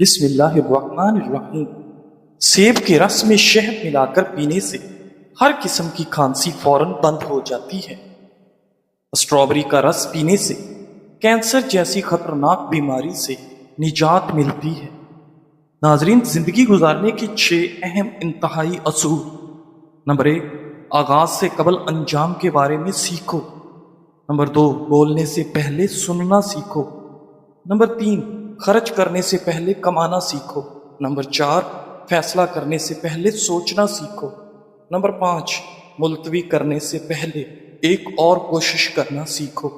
بسم اللہ الرحمن الرحیم۔ سیب کے رس میں شہد ملا کر پینے سے ہر قسم کی کھانسی فوراً بند ہو جاتی ہے۔ اسٹرابری کا رس پینے سے کینسر جیسی خطرناک بیماری سے نجات ملتی ہے۔ ناظرین، زندگی گزارنے کے 6 اہم انتہائی اصول۔ نمبر 1، آغاز سے قبل انجام کے بارے میں سیکھو۔ نمبر 2، بولنے سے پہلے سننا سیکھو۔ نمبر 3، خرچ کرنے سے پہلے کمانا سیکھو۔ نمبر 4، فیصلہ کرنے سے پہلے سوچنا سیکھو۔ نمبر 5، ملتوی کرنے سے پہلے ایک اور کوشش کرنا سیکھو۔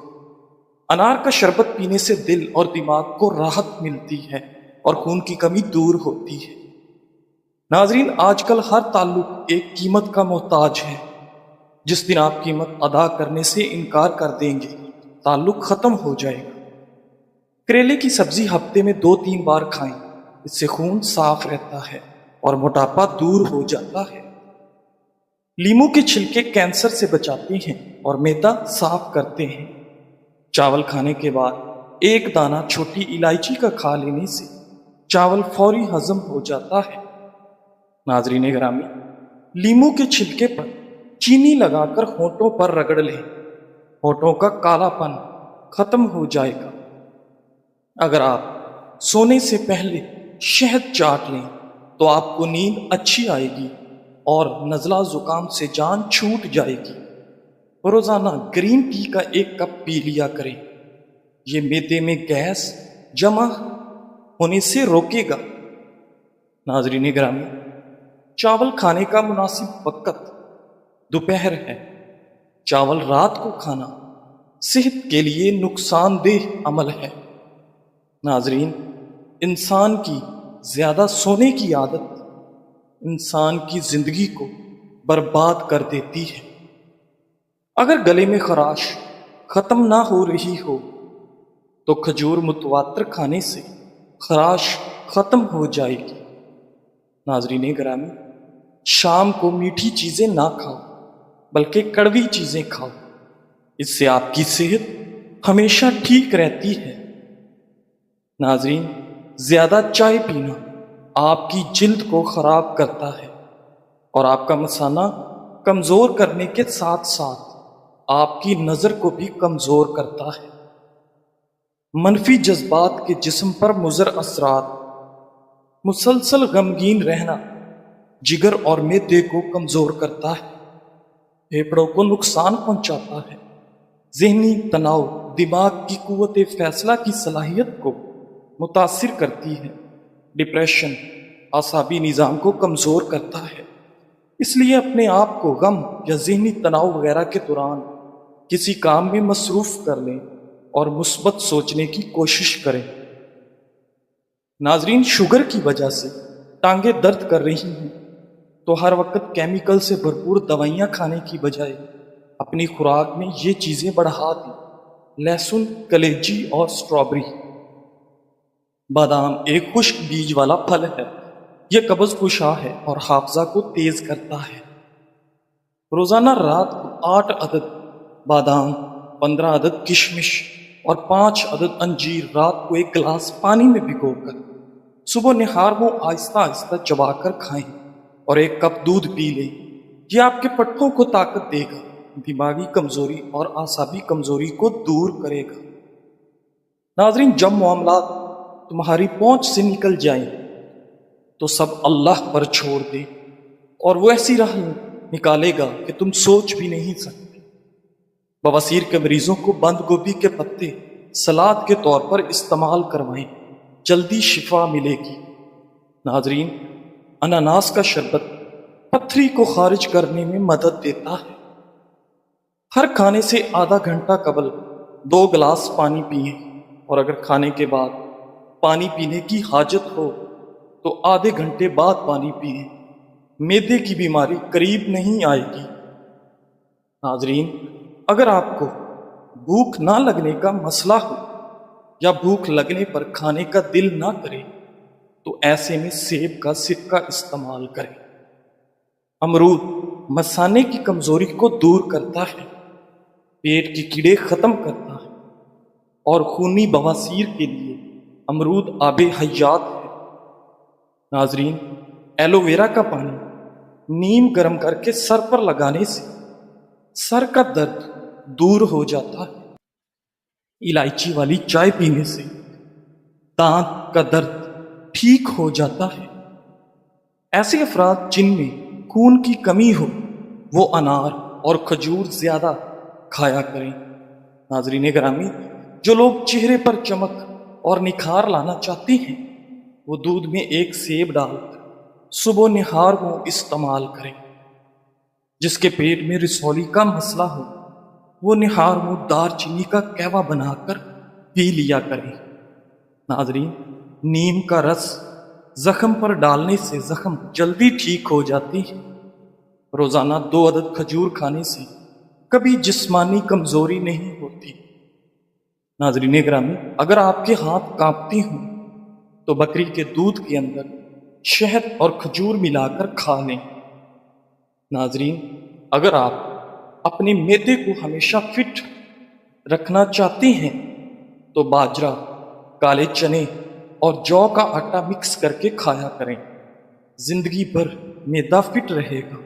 انار کا شربت پینے سے دل اور دماغ کو راحت ملتی ہے اور خون کی کمی دور ہوتی ہے۔ ناظرین، آج کل ہر تعلق ایک قیمت کا محتاج ہے۔ جس دن آپ قیمت ادا کرنے سے انکار کر دیں گے، تعلق ختم ہو جائے گا۔ کریلے کی سبزی ہفتے میں 2-3 بار کھائیں، اس سے خون صاف رہتا ہے اور موٹاپا دور ہو جاتا ہے۔ لیمو کے چھلکے کینسر سے بچاتے ہیں اور معدہ صاف کرتے ہیں۔ چاول کھانے کے بعد ایک دانہ چھوٹی الائچی کا کھا لینے سے چاول فوری ہضم ہو جاتا ہے۔ ناظرین گرامی، لیمو کے چھلکے پر چینی لگا کر ہونٹوں پر رگڑ لیں، ہونٹوں کا کالا پن ختم ہو جائے گا۔ اگر آپ سونے سے پہلے شہد چاٹ لیں تو آپ کو نیند اچھی آئے گی اور نزلہ زکام سے جان چھوٹ جائے گی۔ روزانہ گرین ٹی کا 1 کپ پی لیا کریں، یہ معدے میں گیس جمع ہونے سے روکے گا۔ ناظرین گرامی، چاول کھانے کا مناسب وقت دوپہر ہے۔ چاول رات کو کھانا صحت کے لیے نقصان دہ عمل ہے۔ ناظرین، انسان کی زیادہ سونے کی عادت انسان کی زندگی کو برباد کر دیتی ہے۔ اگر گلے میں خراش ختم نہ ہو رہی ہو تو کھجور متواتر کھانے سے خراش ختم ہو جائے گی۔ ناظرین گرامی، شام کو میٹھی چیزیں نہ کھاؤ بلکہ کڑوی چیزیں کھاؤ، اس سے آپ کی صحت ہمیشہ ٹھیک رہتی ہے۔ ناظرین، زیادہ چائے پینا آپ کی جلد کو خراب کرتا ہے اور آپ کا مثانہ کمزور کرنے کے ساتھ ساتھ آپ کی نظر کو بھی کمزور کرتا ہے۔ منفی جذبات کے جسم پر مضر اثرات: مسلسل غمگین رہنا جگر اور معدے کو کمزور کرتا ہے، پھیپھڑوں کو نقصان پہنچاتا ہے۔ ذہنی تناؤ دماغ کی قوت فیصلہ کی صلاحیت کو متاثر کرتی ہے۔ ڈپریشن اعصابی نظام کو کمزور کرتا ہے۔ اس لیے اپنے آپ کو غم یا ذہنی تناؤ وغیرہ کے دوران کسی کام میں مصروف کر لیں اور مثبت سوچنے کی کوشش کریں۔ ناظرین، شوگر کی وجہ سے ٹانگیں درد کر رہی ہیں تو ہر وقت کیمیکل سے بھرپور دوائیاں کھانے کی بجائے اپنی خوراک میں یہ چیزیں بڑھا دیں: لہسن، کلیجی اور اسٹرابری۔ بادام ایک خشک بیج والا پھل ہے، یہ قبض کشا ہے اور حافظہ کو تیز کرتا ہے۔ روزانہ رات کو 8 عدد بادام، 15 عدد کشمش اور 5 عدد انجیر رات کو 1 گلاس پانی میں بھگو کر صبح نہار وہ آہستہ آہستہ چبا کر کھائیں اور 1 کپ دودھ پی لیں۔ یہ آپ کے پٹھوں کو طاقت دے گا، دماغی کمزوری اور اعصابی کمزوری کو دور کرے گا۔ ناظرین، جب معاملات تمہاری پہنچ سے نکل جائیں تو سب اللہ پر چھوڑ دیں اور وہ ایسی راہ نکالے گا کہ تم سوچ بھی نہیں سکتے۔ بواسیر کے مریضوں کو بند گوبھی کے پتے سلاد کے طور پر استعمال کروائیں، جلدی شفا ملے گی۔ ناظرین، اناناس کا شربت پتھری کو خارج کرنے میں مدد دیتا ہے۔ ہر کھانے سے آدھا گھنٹہ قبل 2 گلاس پانی پئیں اور اگر کھانے کے بعد پانی پینے کی حاجت ہو تو آدھے گھنٹے بعد پانی پئیں، معدے کی بیماری قریب نہیں آئے گی۔ ناظرین، اگر آپ کو بھوک نہ لگنے کا مسئلہ ہو یا بھوک لگنے پر کھانے کا دل نہ کرے تو ایسے میں سیب کا سرکہ استعمال کریں۔ امرود مثانے کی کمزوری کو دور کرتا ہے، پیٹ کے کیڑے ختم کرتا ہے اور خونی بواسیر کے لیے امرود آب حیات ہے۔ ناظرین، ایلو ویرا کا پانی نیم گرم کر کے سر پر لگانے سے سر کا درد دور ہو جاتا ہے۔ الائچی والی چائے پینے سے دانت کا درد ٹھیک ہو جاتا ہے۔ ایسے افراد جن میں خون کی کمی ہو وہ انار اور کھجور زیادہ کھایا کریں۔ ناظرین گرامی، جو لوگ چہرے پر چمک اور نکھار لانا چاہتے ہیں وہ دودھ میں ایک سیب ڈال کر صبح نہار کو استعمال کریں۔ جس کے پیٹ میں رسولی کا مسئلہ ہو وہ نہار کو دار چینی کا قہوہ بنا کر پی لیا کریں۔ ناظرین، نیم کا رس زخم پر ڈالنے سے زخم جلدی ٹھیک ہو جاتی ہے۔ روزانہ 2 عدد کھجور کھانے سے کبھی جسمانی کمزوری نہیں ہوتی۔ ناظرین گرامی، اگر آپ کے ہاتھ کانپتے ہوں تو بکری کے دودھ کے اندر شہد اور کھجور ملا کر کھا لیں۔ ناظرین، اگر آپ اپنے معدے کو ہمیشہ فٹ رکھنا چاہتے ہیں تو باجرہ، کالے چنے اور جو کا آٹا مکس کر کے کھایا کریں۔ زندگی بھر معدہ فٹ رہے گا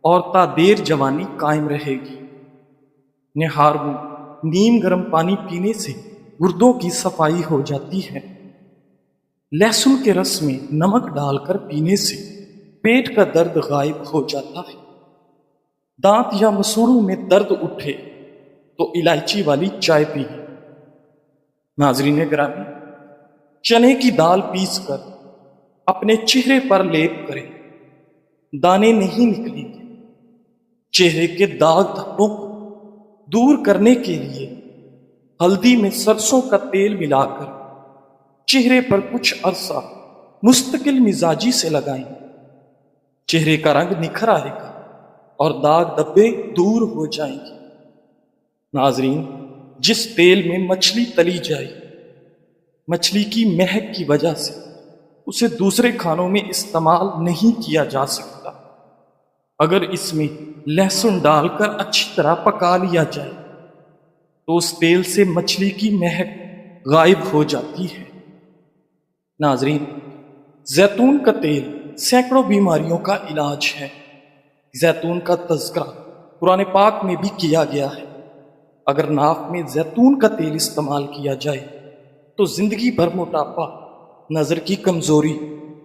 اور تا دیر جوانی قائم رہے گی۔ نہار میں نیم گرم پانی پینے سے گردوں کی صفائی ہو جاتی ہے۔ لہسن کے رس میں نمک ڈال کر پینے سے پیٹ کا درد غائب ہو جاتا ہے۔ دانت یا مسوڑوں میں درد اٹھے تو الائچی والی چائے پئیں۔ ناظرین گرامی، چنے کی دال پیس کر اپنے چہرے پر لیپ کریں، دانے نہیں نکلیں گے۔ چہرے کے داغ دھبوں کو دور کرنے کے لیے ہلدی میں سرسوں کا تیل ملا کر چہرے پر کچھ عرصہ مستقل مزاجی سے لگائیں۔ چہرے کا رنگ نکھر آئے گا اور داغ دھبے دور ہو جائیں گے۔ ناظرین، جس تیل میں مچھلی تلی جائے مچھلی کی مہک کی وجہ سے اسے دوسرے کھانوں میں استعمال نہیں کیا جا سکتا۔ اگر اس میں لہسن ڈال کر اچھی طرح پکا لیا جائے تو اس تیل سے مچھلی کی مہک غائب ہو جاتی ہے۔ ناظرین، زیتون کا تیل سینکڑوں بیماریوں کا علاج ہے۔ زیتون کا تذکرہ قرآن پاک میں بھی کیا گیا ہے۔ اگر ناف میں زیتون کا تیل استعمال کیا جائے تو زندگی بھر موٹاپا، نظر کی کمزوری،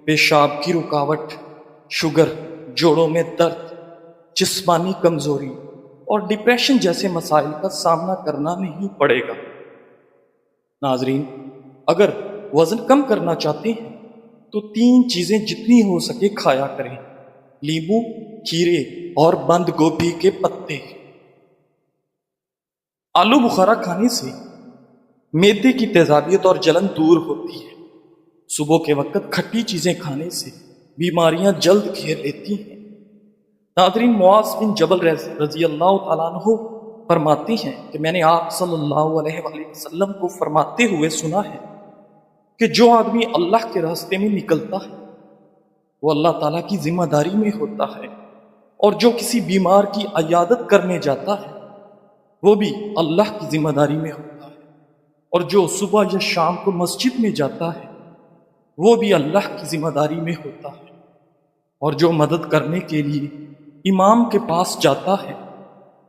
پیشاب کی رکاوٹ، شوگر، جوڑوں میں درد، جسمانی کمزوری اور ڈپریشن جیسے مسائل کا سامنا کرنا نہیں پڑے گا۔ ناظرین، اگر وزن کم کرنا چاہتے ہیں تو 3 چیزیں جتنی ہو سکے کھایا کریں: لیموں، کھیرے اور بند گوبھی کے پتے۔ آلو بخارا کھانے سے معدے کی تیزابیت اور جلن دور ہوتی ہے۔ صبح کے وقت کھٹی چیزیں کھانے سے بیماریاں جلد گھیر لیتی ہیں۔ ناظرین، معاذ بن جبل رضی اللہ تعالیٰ عنہ فرماتے ہیں کہ میں نے آپ صلی اللہ علیہ وآلہ وسلم کو فرماتے ہوئے سنا ہے کہ جو آدمی اللہ کے راستے میں نکلتا ہے وہ اللہ تعالیٰ کی ذمہ داری میں ہوتا ہے، اور جو کسی بیمار کی عیادت کرنے جاتا ہے وہ بھی اللہ کی ذمہ داری میں ہوتا ہے، اور جو صبح یا شام کو مسجد میں جاتا ہے وہ بھی اللہ کی ذمہ داری میں ہوتا ہے، اور جو مدد کرنے کے لیے امام کے پاس جاتا ہے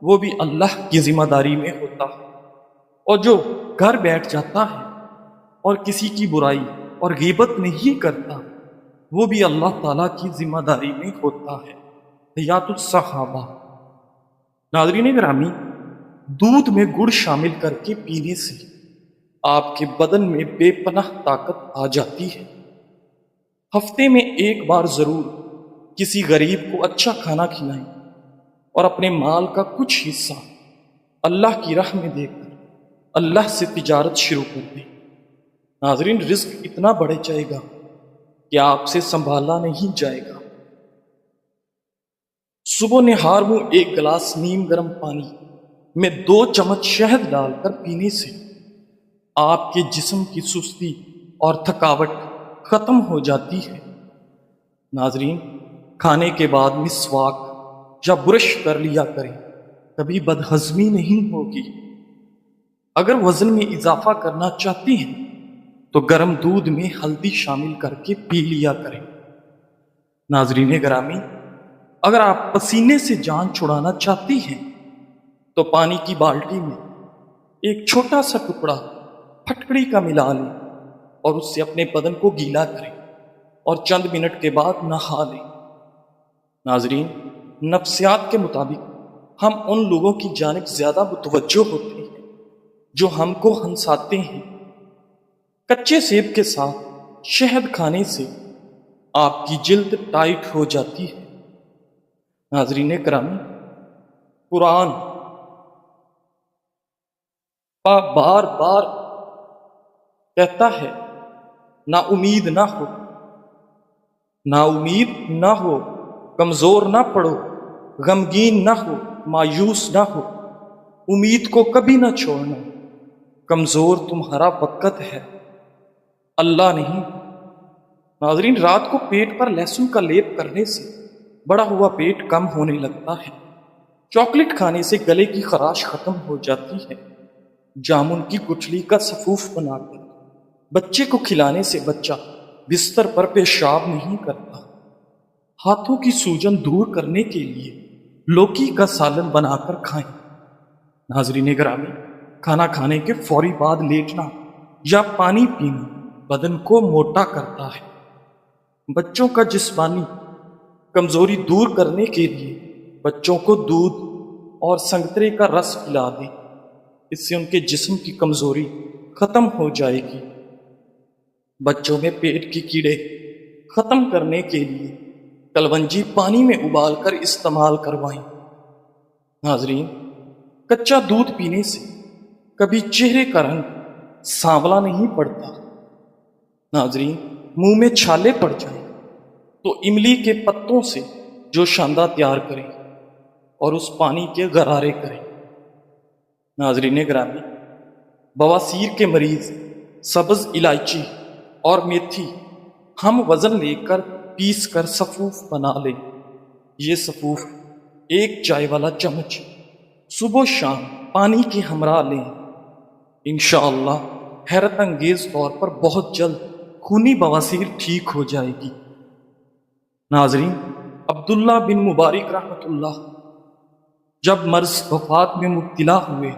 وہ بھی اللہ کی ذمہ داری میں ہوتا ہے، اور جو گھر بیٹھ جاتا ہے اور کسی کی برائی اور غیبت نہیں کرتا وہ بھی اللہ تعالیٰ کی ذمہ داری میں ہوتا ہے۔ حیات الصحابہ۔ ناظرین گرامی، دودھ میں گڑ شامل کر کے پینے سے آپ کے بدن میں بے پناہ طاقت آ جاتی ہے۔ ہفتے میں ایک بار ضرور کسی غریب کو اچھا کھانا کھلائیں اور اپنے مال کا کچھ حصہ اللہ کی راہ میں دے کر اللہ سے تجارت شروع کر دیں۔ ناظرین، رزق اتنا بڑھ جائے گا کہ آپ سے سنبھالا نہیں جائے گا۔ صبح نہار میں 1 گلاس نیم گرم پانی میں 2 چمچ شہد ڈال کر پینے سے آپ کے جسم کی سستی اور تھکاوٹ ختم ہو جاتی ہے۔ ناظرین، کھانے کے بعد مسواک یا برش کر لیا کریں، کبھی بدہضمی نہیں ہوگی۔ اگر وزن میں اضافہ کرنا چاہتے ہیں تو گرم دودھ میں ہلدی شامل کر کے پی لیا کریں۔ ناظرین گرامی، اگر آپ پسینے سے جان چھڑانا چاہتی ہیں تو پانی کی بالٹی میں ایک چھوٹا سا ٹکڑا پھٹکڑی کا ملا لیں اور اس سے اپنے بدن کو گیلا کریں اور چند منٹ کے بعد نہا لیں۔ ناظرین، نفسیات کے مطابق ہم ان لوگوں کی جانب زیادہ متوجہ ہوتے ہیں جو ہم کو ہنساتے ہیں۔ کچے سیب کے ساتھ شہد کھانے سے آپ کی جلد ٹائٹ ہو جاتی ہے۔ ناظرین کرام، قرآن بار بار کہتا ہے نا امید نہ ہو، نا امید نہ ہو، کمزور نہ پڑو، غمگین نہ ہو، مایوس نہ ہو، امید کو کبھی نہ چھوڑنا، کمزور تمہارا وقت ہے، اللہ نہیں۔ ناظرین، رات کو پیٹ پر لہسن کا لیپ کرنے سے بڑا ہوا پیٹ کم ہونے لگتا ہے، چاکلیٹ کھانے سے گلے کی خراش ختم ہو جاتی ہے، جامن کی گٹھلی کا سفوف بنا کر بچے کو کھلانے سے بچہ بستر پر پیشاب نہیں کرتا، ہاتھوں کی سوجن دور کرنے کے لیے لوکی کا سالن بنا کر کھائیں۔ ناظرین گرامی، کھانا کھانے کے فوری بعد لیٹنا یا پانی پینا بدن کو موٹا کرتا ہے۔ بچوں کا جسمانی کمزوری دور کرنے کے لیے بچوں کو دودھ اور سنگترے کا رس پلا دیں، اس سے ان کے جسم کی کمزوری ختم ہو جائے گی۔ بچوں میں پیٹ کے کیڑے ختم کرنے کے لیے کلونجی پانی میں ابال کر استعمال کروائیں۔ ناظرین، کچا دودھ پینے سے کبھی چہرے کا رنگ سانولا نہیں پڑتا۔ ناظرین، منہ میں چھالے پڑ جائیں تو املی کے پتوں سے جو شاندہ تیار کریں اور اس پانی کے غرارے کریں۔ ناظرین گرامی، بواسیر کے مریض سبز الائچی اور میتھی ہم وزن لے کر پیس کر سفوف بنا لیں۔ یہ سفوف ایک چائے والا چمچ صبح و شام پانی کے ہمراہ لیں، انشاءاللہ حیرت انگیز طور پر بہت جلد خونی بواسیر ٹھیک ہو جائے گی۔ ناظرین، عبداللہ بن مبارک رحمۃ اللہ جب مرض وفات میں مبتلا ہوئے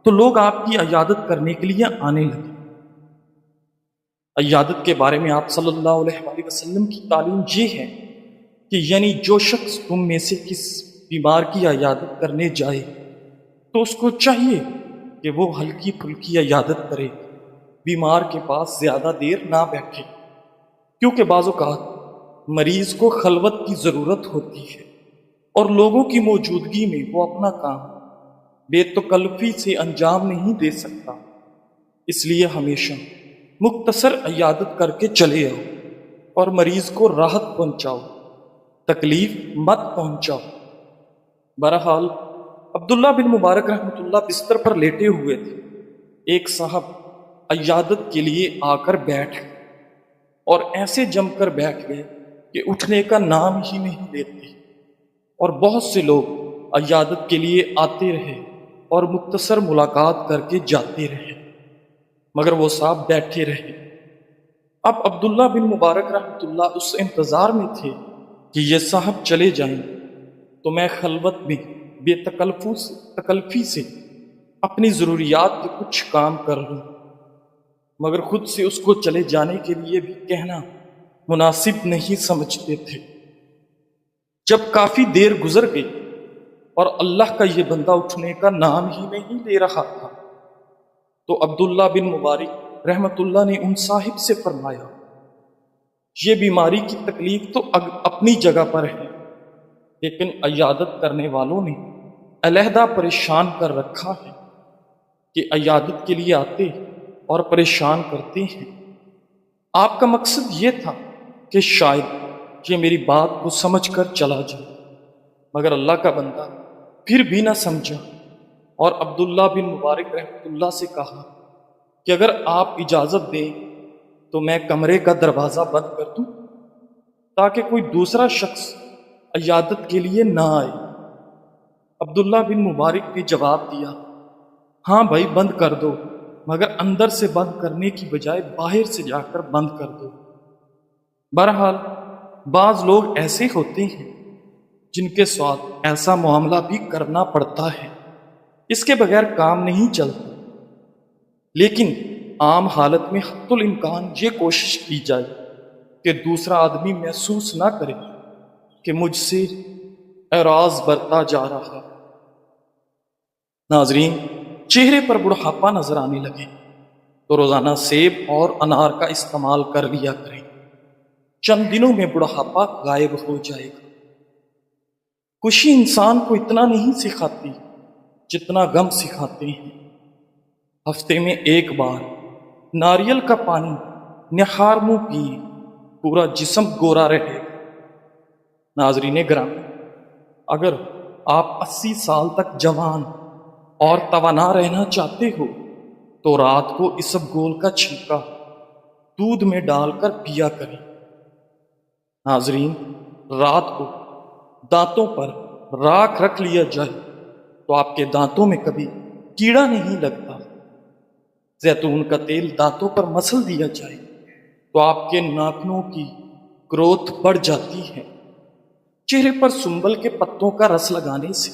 تو لوگ آپ کی عیادت کرنے کے لیے آنے لگے۔ عیادت کے بارے میں آپ صلی اللہ علیہ وآلہ وسلم کی تعلیم یہ ہے کہ یعنی جو شخص تم میں سے کس بیمار کی عیادت کرنے جائے تو اس کو چاہیے کہ وہ ہلکی پھلکی عیادت کرے، بیمار کے پاس زیادہ دیر نہ بیٹھے، کیونکہ بعض اوقات مریض کو خلوت کی ضرورت ہوتی ہے اور لوگوں کی موجودگی میں وہ اپنا کام بے تکلفی سے انجام نہیں دے سکتا۔ اس لیے ہمیشہ مختصر عیادت کر کے چلے آؤ اور مریض کو راحت پہنچاؤ، تکلیف مت پہنچاؤ۔ بہرحال عبداللہ بن مبارک رحمۃ اللہ بستر پر لیٹے ہوئے تھے، ایک صاحب عیادت کے لیے آ کر بیٹھ گئے اور ایسے جم کر بیٹھ گئے کہ اٹھنے کا نام ہی نہیں لیتے، اور بہت سے لوگ عیادت کے لیے آتے رہے اور مختصر ملاقات کر کے جاتے رہے، مگر وہ صاحب بیٹھے رہے۔ اب عبداللہ بن مبارک رحمۃ اللہ اس انتظار میں تھے کہ یہ صاحب چلے جائیں تو میں خلوت میں بے تکلفی سے اپنی ضروریات کے کچھ کام کر لوں، مگر خود سے اس کو چلے جانے کے لیے بھی کہنا مناسب نہیں سمجھتے تھے۔ جب کافی دیر گزر گئی اور اللہ کا یہ بندہ اٹھنے کا نام ہی نہیں لے رہا تھا تو عبداللہ بن مبارک رحمت اللہ نے ان صاحب سے فرمایا، یہ بیماری کی تکلیف تو اپنی جگہ پر ہے، لیکن عیادت کرنے والوں نے علیحدہ پریشان کر رکھا ہے کہ عیادت کے لیے آتے اور پریشان کرتے ہیں۔ آپ کا مقصد یہ تھا کہ شاید یہ میری بات کو سمجھ کر چلا جائے، مگر اللہ کا بندہ پھر بھی نہ سمجھا اور عبداللہ بن مبارک رحمۃ اللہ سے کہا کہ اگر آپ اجازت دیں تو میں کمرے کا دروازہ بند کر دوں تاکہ کوئی دوسرا شخص عیادت کے لیے نہ آئے۔ عبداللہ بن مبارک نے جواب دیا، ہاں بھائی بند کر دو، مگر اندر سے بند کرنے کی بجائے باہر سے جا کر بند کر دو۔ بہرحال بعض لوگ ایسے ہوتے ہیں جن کے ساتھ ایسا معاملہ بھی کرنا پڑتا ہے، اس کے بغیر کام نہیں چلتا، لیکن عام حالت میں حتی الامکان یہ کوشش کی جائے کہ دوسرا آدمی محسوس نہ کرے کہ مجھ سے اعراض برتا جا رہا۔ ناظرین، چہرے پر بڑھاپا نظر آنے لگے تو روزانہ سیب اور انار کا استعمال کر لیا کریں، چند دنوں میں بڑھاپا غائب ہو جائے گا۔ خوشی انسان کو اتنا نہیں سکھاتی جتنا غم سکھاتے ہیں۔ ہفتے میں ایک بار ناریل کا پانی نہار منہ پیے، پورا جسم گورا رہے گا۔ ناظرین گرامی، اگر آپ 80 سال تک جوان اور توانا رہنا چاہتے ہو تو رات کو اسبگول کا چھلکا دودھ میں ڈال کر پیا کریں۔ ناظرین، رات کو دانتوں پر راکھ رکھ لیا جائے تو آپ کے دانتوں میں کبھی کیڑا نہیں لگتا۔ زیتون کا تیل دانتوں پر مسل دیا جائے تو آپ کے ناخنوں کی گروتھ بڑھ جاتی ہے۔ چہرے پر سنبل کے پتوں کا رس لگانے سے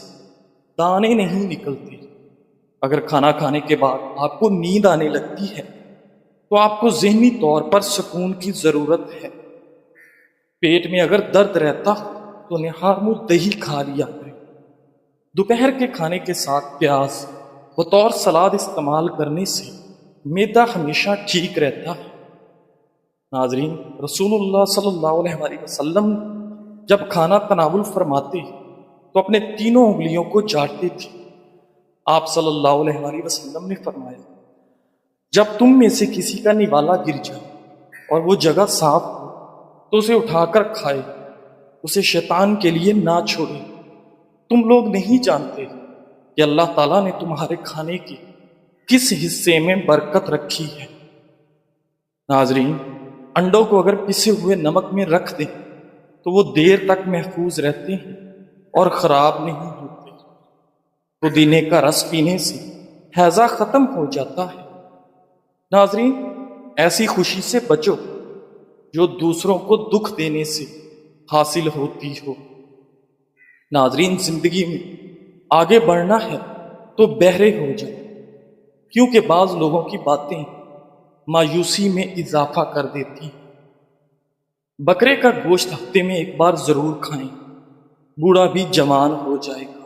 دانے نہیں نکلتے۔ اگر کھانا کھانے کے بعد آپ کو نیند آنے لگتی ہے تو آپ کو ذہنی طور پر سکون کی ضرورت ہے۔ پیٹ میں اگر درد رہتا ہو تو نہار منہ دہی کھا لیا کریں۔ دوپہر کے کھانے کے ساتھ پیاز بطور سلاد استعمال کرنے سے معدہ ہمیشہ ٹھیک رہتا ہے۔ ناظرین، رسول اللہ صلی اللہ علیہ وآلہ وسلم جب کھانا تناول فرماتے تو اپنے تینوں انگلیوں کو چاٹتے تھے۔ آپ صلی اللہ علیہ وآلہ وسلم نے فرمایا، جب تم میں سے کسی کا نوالا گر جائے اور وہ جگہ صاف ہو تو اسے اٹھا کر کھائے، اسے شیطان کے لیے نہ چھوڑے۔ تم لوگ نہیں جانتے کہ اللہ تعالیٰ نے تمہارے کھانے کے کس حصے میں برکت رکھی ہے۔ ناظرین، انڈوں کو اگر پسے ہوئے نمک میں رکھ دیں تو وہ دیر تک محفوظ رہتے ہیں اور خراب نہیں ہوتے۔ پودینے کا رس پینے سے ہیضہ ختم ہو جاتا ہے۔ ناظرین، ایسی خوشی سے بچو جو دوسروں کو دکھ دینے سے حاصل ہوتی ہو۔ ناظرین، زندگی میں آگے بڑھنا ہے تو بہرے ہو جائے، کیونکہ بعض لوگوں کی باتیں مایوسی میں اضافہ کر دیتی ہیں۔ بکرے کا گوشت ہفتے میں ایک بار ضرور کھائیں، بوڑھا بھی جوان ہو جائے گا۔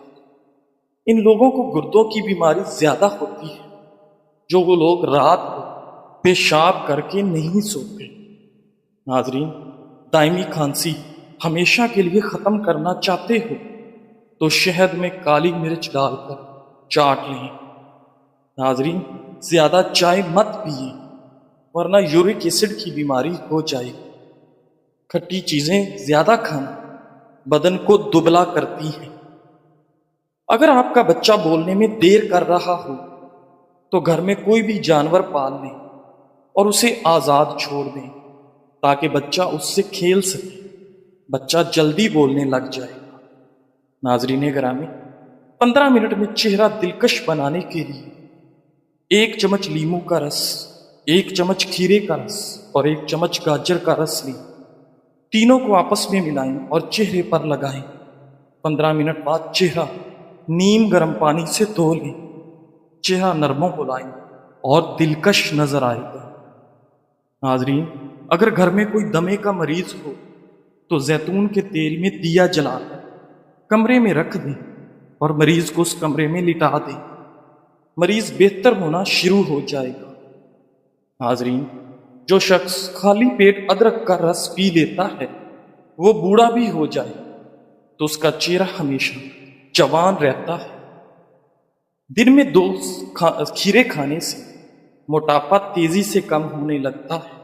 ان لوگوں کو گردوں کی بیماری زیادہ ہوتی ہے جو وہ لوگ رات کو پیشاب کر کے نہیں سوتے۔ ناظرین، دائمی کھانسی ہمیشہ کے لیے ختم کرنا چاہتے ہو تو شہد میں کالی مرچ ڈال کر چاٹ لیں۔ ناظرین، زیادہ چائے مت پیئے ورنہ یورک ایسڈ کی بیماری ہو جائے گی۔ کھٹی چیزیں زیادہ کھانا بدن کو دبلا کرتی ہیں۔ اگر آپ کا بچہ بولنے میں دیر کر رہا ہو تو گھر میں کوئی بھی جانور پال لیں اور اسے آزاد چھوڑ دیں تاکہ بچہ اس سے کھیل سکے۔ بچہ جلدی بولنے لگ جائے گا۔ ناظرین گرامی، 15 منٹ میں چہرہ دلکش بنانے کے لیے 1 چمچ لیموں کا رس، 1 چمچ کھیرے کا رس اور 1 چمچ گاجر کا رس لیں۔ تینوں کو آپس میں ملائیں اور چہرے پر لگائیں۔ 15 منٹ بعد چہرہ نیم گرم پانی سے دھو لیں۔ چہرہ نرم و ملائم اور دلکش نظر آئے گا۔ ناظرین، اگر گھر میں کوئی دمے کا مریض ہو تو زیتون کے تیل میں دیا جلا کر کمرے میں رکھ دیں اور مریض کو اس کمرے میں لٹا دیں۔ مریض بہتر ہونا شروع ہو جائے گا۔ ناظرین، جو شخص خالی پیٹ ادرک کا رس پی لیتا ہے وہ بوڑھا بھی ہو جائے تو اس کا چہرہ ہمیشہ جوان رہتا ہے۔ دن میں 2 کھیرے کھانے سے موٹاپا تیزی سے کم ہونے لگتا ہے۔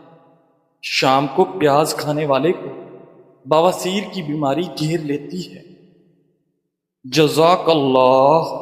شام کو پیاز کھانے والے کو بواسیر کی بیماری گھیر لیتی ہے۔ جزاک اللہ۔